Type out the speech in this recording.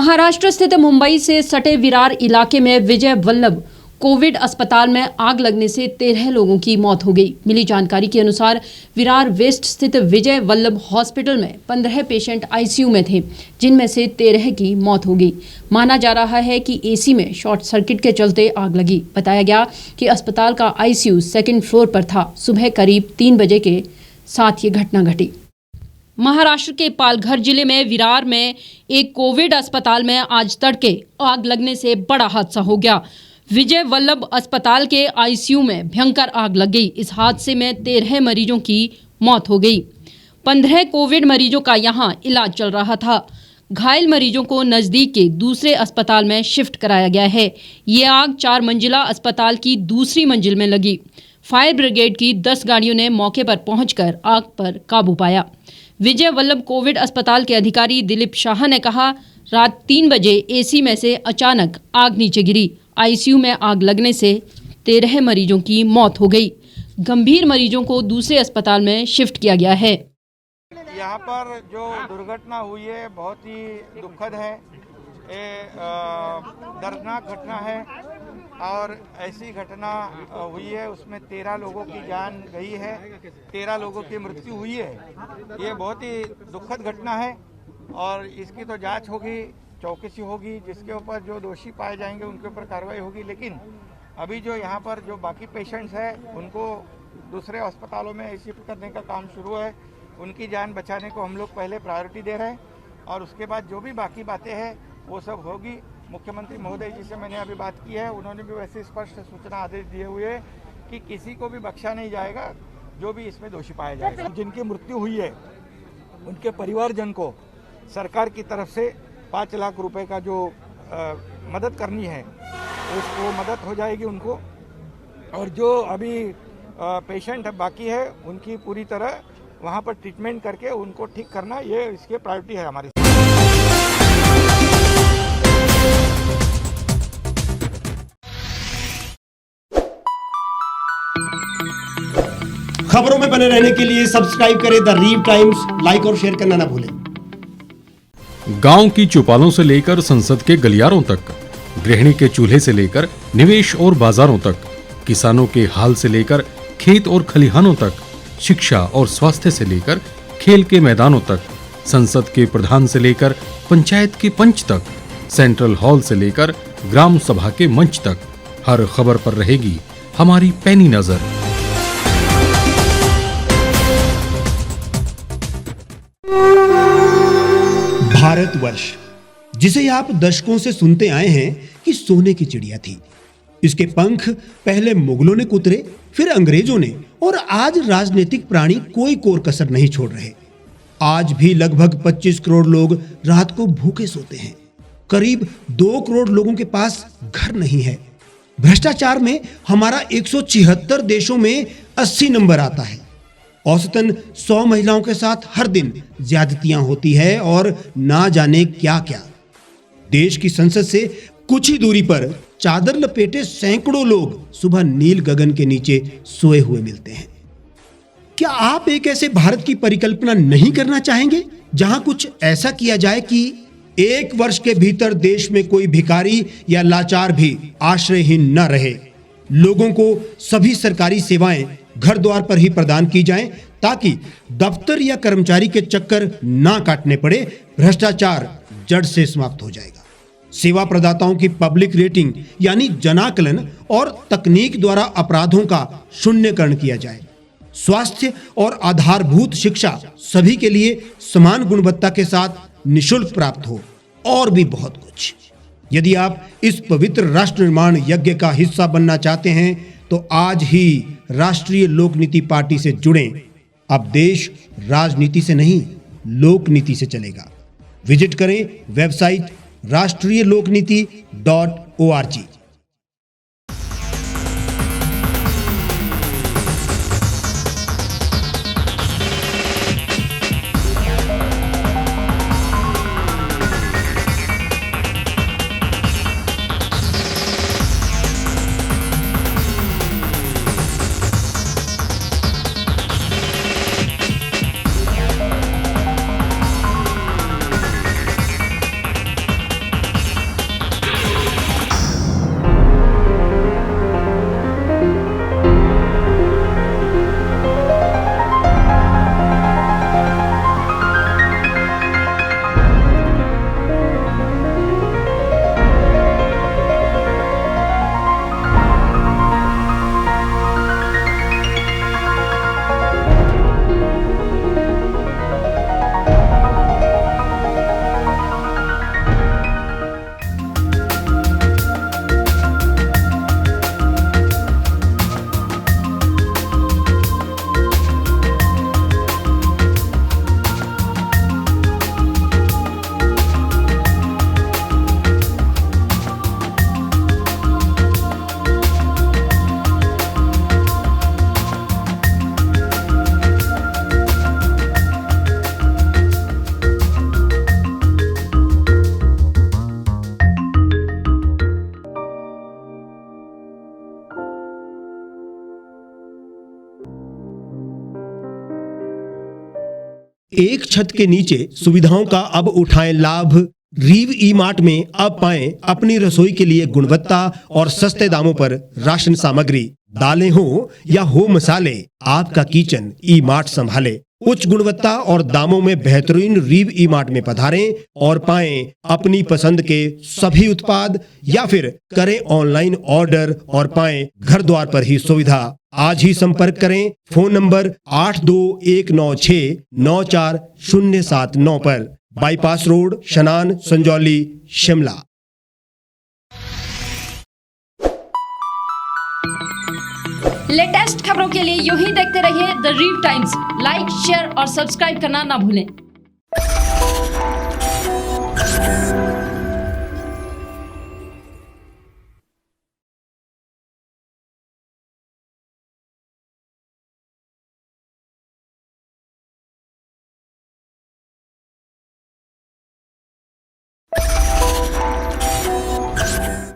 महाराष्ट्र स्थित मुंबई से सटे विरार इलाके में विजय वल्लभ कोविड अस्पताल में आग लगने से 13 लोगों की मौत हो गई। मिली जानकारी के अनुसार विरार वेस्ट स्थित विजय वल्लभ हॉस्पिटल में 15 पेशेंट आईसीयू में थे, जिनमें से 13 की मौत हो गई। माना जा रहा है कि एसी में शॉर्ट सर्किट के चलते आग लगी। बताया गया कि अस्पताल का आईसीयू सेकंड फ्लोर पर था। सुबह करीब 3 बजे के साथ ये घटना घटी। महाराष्ट्र के पालघर जिले में विरार में एक कोविड अस्पताल में आज तड़के आग लगने से बड़ा हादसा हो गया। विजय वल्लभ अस्पताल के आईसीयू में भयंकर आग लग गई। इस हादसे में 13 मरीजों की मौत हो गई। 15 कोविड मरीजों का यहां इलाज चल रहा था। घायल मरीजों को नजदीक के दूसरे अस्पताल में शिफ्ट कराया गया है। ये आग 4 मंजिला अस्पताल की दूसरी मंजिल में लगी। फायर ब्रिगेड की 10 गाड़ियों ने मौके पर पहुंचकर आग पर काबू पाया। विजय वल्लभ कोविड अस्पताल के अधिकारी दिलीप शाह ने कहा, रात 3 बजे एसी में से अचानक आग नीचे गिरी। आईसीयू में आग लगने से 13 मरीजों की मौत हो गई। गंभीर मरीजों को दूसरे अस्पताल में शिफ्ट किया गया है। यहाँ पर जो दुर्घटना हुई है बहुत ही दुखद है। ये दर्दनाक घटना है और ऐसी घटना हुई है उसमें 13 लोगों की जान गई है, 13 लोगों की मृत्यु हुई है। ये बहुत ही दुखद घटना है और इसकी तो जांच होगी, चौकसी होगी, जिसके ऊपर जो दोषी पाए जाएंगे उनके ऊपर कार्रवाई होगी। लेकिन अभी जो यहाँ पर जो बाकी पेशेंट्स हैं उनको दूसरे अस्पतालों में शिफ्ट करने का काम शुरू है। उनकी जान बचाने को हम लोग पहले प्रायोरिटी दे रहे हैं और उसके बाद जो भी बाकी बातें हैं वो सब होगी। मुख्यमंत्री महोदय जी से मैंने अभी बात की है, उन्होंने भी वैसे स्पष्ट सूचना आदेश दिए हुए कि किसी को भी बख्शा नहीं जाएगा जो भी इसमें दोषी पाया जाएगा। जिनकी मृत्यु हुई है उनके परिवारजन को सरकार की तरफ से 5 लाख रुपए का जो मदद करनी है उसको मदद हो जाएगी उनको। और जो अभी पेशेंट बाकी है उनकी पूरी तरह वहाँ पर ट्रीटमेंट करके उनको ठीक करना, ये इसकी प्रायोरिटी है हमारी। खबरों में बने रहने के लिए सब्सक्राइब करें द रीव टाइम्स, लाइक और शेयर करना ना भूलें। गांव की चौपालों से लेकर संसद के गलियारों तक, गृहिणी के चूल्हे से लेकर निवेश और बाजारों तक, किसानों के हाल से लेकर खेत और खलिहानों तक, शिक्षा और स्वास्थ्य से लेकर खेल के मैदानों तक, संसद के प्रधान से लेकर पंचायत के पंच तक, सेंट्रल हॉल से लेकर ग्राम सभा के मंच तक, हर खबर पर रहेगी हमारी पैनी नजर। भारतवर्ष, जिसे आप दशकों से सुनते आए हैं कि सोने की चिड़िया थी। इसके पंख पहले मुगलों ने कुतरे, फिर अंग्रेजों ने, और आज राजनीतिक प्राणी कोई कोर कसर नहीं छोड़ रहे। आज भी लगभग 25 करोड़ लोग रात को भूखे सोते हैं। करीब 2 करोड़ लोगों के पास घर नहीं है। भ्रष्टाचार में हमारा 176 देशों में 80 नंबर आता है। औसतन 100 महिलाओं के साथ हर दिन ज्यादतियां होती है और ना जाने क्या क्या। देश की संसद से कुछ ही दूरी पर चादर लपेटे सैकड़ों लोग सुबह नील गगन के नीचे सोए हुए मिलते हैं। क्या आप एक ऐसे भारत की परिकल्पना नहीं करना चाहेंगे जहां कुछ ऐसा किया जाए कि 1 वर्ष के भीतर देश में कोई भिखारी या लाचार भी आश्रयहीन न रहे? लोगों को सभी सरकारी सेवाएं घर द्वार पर ही प्रदान की जाएं ताकि दफ्तर या कर्मचारी के चक्कर ना काटने पड़े। भ्रष्टाचार जड़ से समाप्त हो जाएगा। सेवा प्रदाताओं की पब्लिक रेटिंग यानी जनाकलन और तकनीक द्वारा अपराधों का शून्यकरण किया जाए। स्वास्थ्य और आधारभूत शिक्षा सभी के लिए समान गुणवत्ता के साथ निःशुल्क प्राप्त हो, और भी बहुत कुछ। यदि आप इस पवित्र राष्ट्र निर्माण यज्ञ का हिस्सा बनना चाहते हैं तो आज ही राष्ट्रीय लोक नीति पार्टी से जुड़ें। अब देश राजनीति से नहीं, लोक नीति से चलेगा। विजिट करें वेबसाइट rashtriyalokniti.org। एक छत के नीचे सुविधाओं का अब उठाएं लाभ। रीव ई मार्ट में अब पाएं अपनी रसोई के लिए गुणवत्ता और सस्ते दामों पर राशन सामग्री। दालें हो या हो मसाले, आपका किचन ई मार्ट संभाले। उच्च गुणवत्ता और दामों में बेहतरीन रीव ई मार्ट में पधारें और पाएं अपनी पसंद के सभी उत्पाद, या फिर करें ऑनलाइन ऑर्डर और पाएं घर द्वार पर ही सुविधा। आज ही संपर्क करें फोन नंबर 8219694079 पर, बाईपास रोड, शनान, संजौली, शिमला। लेटेस्ट खबरों के लिए यूं ही देखते रहिए द रीव टाइम्स। लाइक, शेयर और सब्सक्राइब करना ना भूलें।